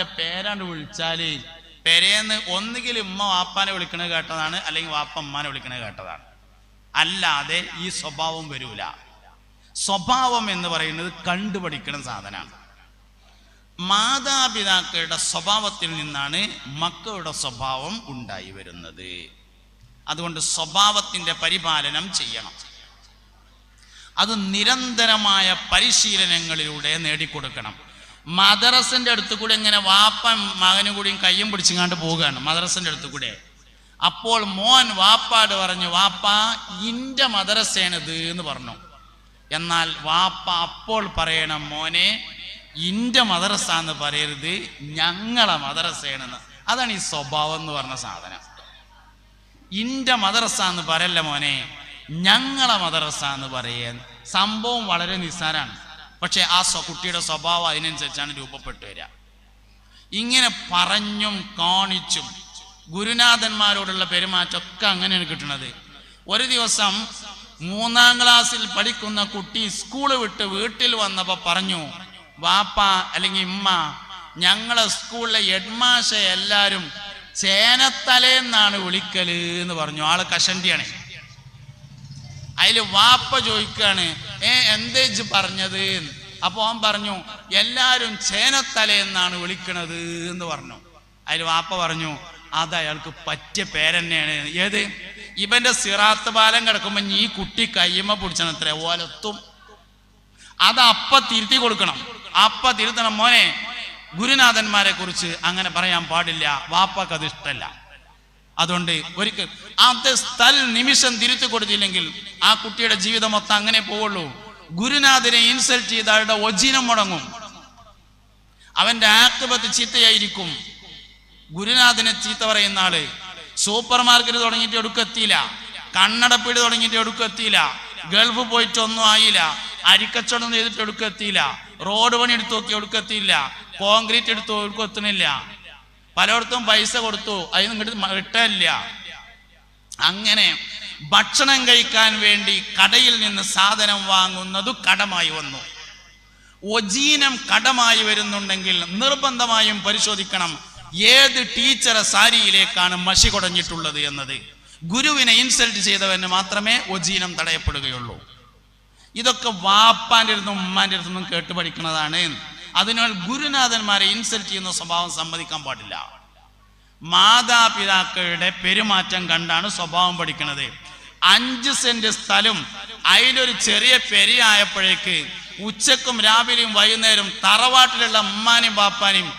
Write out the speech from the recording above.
മോൻ്റെ പേരാണ്ട് വിളിച്ചാല് പെരേന്ന് ഒന്നുകിൽ ഉമ്മ വാപ്പാനെ വിളിക്കണത് കേട്ടതാണ്, അല്ലെങ്കിൽ വാപ്പ ഉമ്മാനെ വിളിക്കണത് കേട്ടതാണ്. അല്ലാതെ ഈ സ്വഭാവം വരൂല. സ്വഭാവം എന്ന് പറയുന്നത് കണ്ടുപഠിക്കുന്ന സാധനമാണ്. മാതാപിതാക്കളുടെ സ്വഭാവത്തിൽ നിന്നാണ് മക്കളുടെ സ്വഭാവം ഉണ്ടായി വരുന്നത്. അതുകൊണ്ട് സ്വഭാവത്തിൻ്റെ പരിപാലനം ചെയ്യണം. അത് നിരന്തരമായ പരിശീലനങ്ങളിലൂടെ നേടിക്കൊടുക്കണം. മദ്രസന്റെ അടുത്ത് കൂടെ ഇങ്ങനെ വാപ്പ മകനും കൂടിയും കയ്യും പിടിച്ചിങ്ങാണ്ട് പോവുകയാണ് മദ്രസന്റെ അടുത്ത് കൂടെ. അപ്പോൾ മോൻ വാപ്പാട് പറഞ്ഞു, വാപ്പ ഇന്റെ മദ്രസയാണിത് എന്ന് പറഞ്ഞു. എന്നാൽ വാപ്പ അപ്പോൾ പറയണം, മോനെ ഇന്റെ മദ്രസ എന്ന് പറയരുത്, ഞങ്ങളെ മദ്രസയാണെന്ന്. അതാണ് ഈ സ്വഭാവം എന്ന് പറഞ്ഞ സാധനം. ഇന്റെ മദ്രസ എന്ന് പറയല്ല മോനെ, ഞങ്ങളെ മദ്രസ എന്ന് പറയാൻ. സംഭവം വളരെ നിസ്സാരാണ്, പക്ഷെ ആ കുട്ടിയുടെ സ്വഭാവം അതിനനുസരിച്ചാണ് രൂപപ്പെട്ടു വരിക. ഇങ്ങനെ പറഞ്ഞും കാണിച്ചും ഗുരുനാഥന്മാരോടുള്ള പെരുമാറ്റമൊക്കെ അങ്ങനെയാണ് കിട്ടുന്നത്. ഒരു ദിവസം 3ാം ക്ലാസ്സിൽ പഠിക്കുന്ന കുട്ടി സ്കൂള് വിട്ട് വീട്ടിൽ വന്നപ്പോൾ പറഞ്ഞു, വാപ്പ അല്ലെങ്കിൽ ഉമ്മ, ഞങ്ങളെ സ്കൂളിലെ ഹെഡ്മാഷ എല്ലാവരും ചേനത്തലേന്നാണ് വിളിക്കല് എന്ന് പറഞ്ഞു. ആള് കഷണ്ടിയാണ്. അതിൽ വാപ്പ ചോദിക്കാണ്, എന്തേജ് പറഞ്ഞത്? അപ്പൊ അവൻ പറഞ്ഞു, എല്ലാരും ചേനത്തലേന്നാണ് വിളിക്കണത് എന്ന് പറഞ്ഞു. അതിൽ വാപ്പ പറഞ്ഞു, അത് അയാൾക്ക് പറ്റിയ പേരെന്നെയാണ്. ഏത്? ഇവന്റെ സിറാത്ത് പാലം കിടക്കുമ്പോ ഈ കുട്ടി കയ്യമ്മ പിടിച്ചണത്ര ഓലത്തും. അത് അപ്പ തിരുത്തി കൊടുക്കണം, അപ്പ തിരുത്തണം. മോനെ, ഗുരുനാഥന്മാരെ കുറിച്ച് അങ്ങനെ പറയാൻ പാടില്ല, വാപ്പക്ക് അത് ഇഷ്ടമല്ല. അതുകൊണ്ട് ഒരിക്കൽ അത് നിമിഷം തിരുത്തി കൊടുത്തില്ലെങ്കിൽ ആ കുട്ടിയുടെ ജീവിതം മൊത്തം അങ്ങനെ പോവുള്ളൂ. ഗുരുനാഥനെ ഇൻസൾട്ട് ചെയ്ത ആളുടെ വചനം മുടങ്ങും, അവന്റെ ആക്തിപത്ത് ചീത്തയായിരിക്കും. ഗുരുനാഥനെ ചീത്ത പറയുന്ന ആള് സൂപ്പർ മാർക്കറ്റ് തുടങ്ങിയിട്ട് എടുക്കെത്തിയില്ല, കണ്ണടപ്പീട് തുടങ്ങിയിട്ട് എടുക്കെത്തിയില്ല, ഗൾഫ് പോയിട്ടൊന്നും ആയില്ല, അരിക്കച്ചവടം ചെയ്തിട്ട് എടുക്കെത്തിയില്ല, റോഡ് പണി എടുത്തു നോക്കി എടുക്കെത്തിയില്ല, കോൺക്രീറ്റ് എടുത്തു എടുക്കെത്തുന്നില്ല, പലയിടത്തും പൈസ കൊടുത്തു, അതിന് ഇങ്ങോട്ട് കിട്ടില്ല. അങ്ങനെ ഭക്ഷണം കഴിക്കാൻ വേണ്ടി കടയിൽ നിന്ന് സാധനം വാങ്ങുന്നത് കടമായി വന്നു. ഒജീനം കടമായി വരുന്നുണ്ടെങ്കിൽ നിർബന്ധമായും പരിശോധിക്കണം ഏത് ടീച്ചറെ സാരിയിലേക്കാണ് മഷി കുടഞ്ഞിട്ടുള്ളത് എന്നത്. ഗുരുവിനെ ഇൻസൾട്ട് ചെയ്തവന് മാത്രമേ ഒജീനം തടയപ്പെടുകയുള്ളൂ. ഇതൊക്കെ വാപ്പാന്റെ അടുത്തും ഉമ്മാന്റെ അടുത്തും കേട്ട് പഠിക്കുന്നതാണ്. അതിനാൽ ഗുരുനാഥന്മാരെ ഇൻസൾട്ട് ചെയ്യുന്ന സ്വഭാവം സമ്മതിക്കാൻ പാടില്ല. മാതാപിതാക്കളുടെ പെരുമാറ്റം കണ്ടാണ് സ്വഭാവം പഠിക്കുന്നത്. 5 സെന്റ് സ്ഥലം അതിലൊരു ചെറിയ പെരിയായപ്പോഴേക്ക് ഉച്ചക്കും രാവിലെയും വൈകുന്നേരം തറവാട്ടിലുള്ള ഉമ്മാനെയും ബാപ്പാനെയും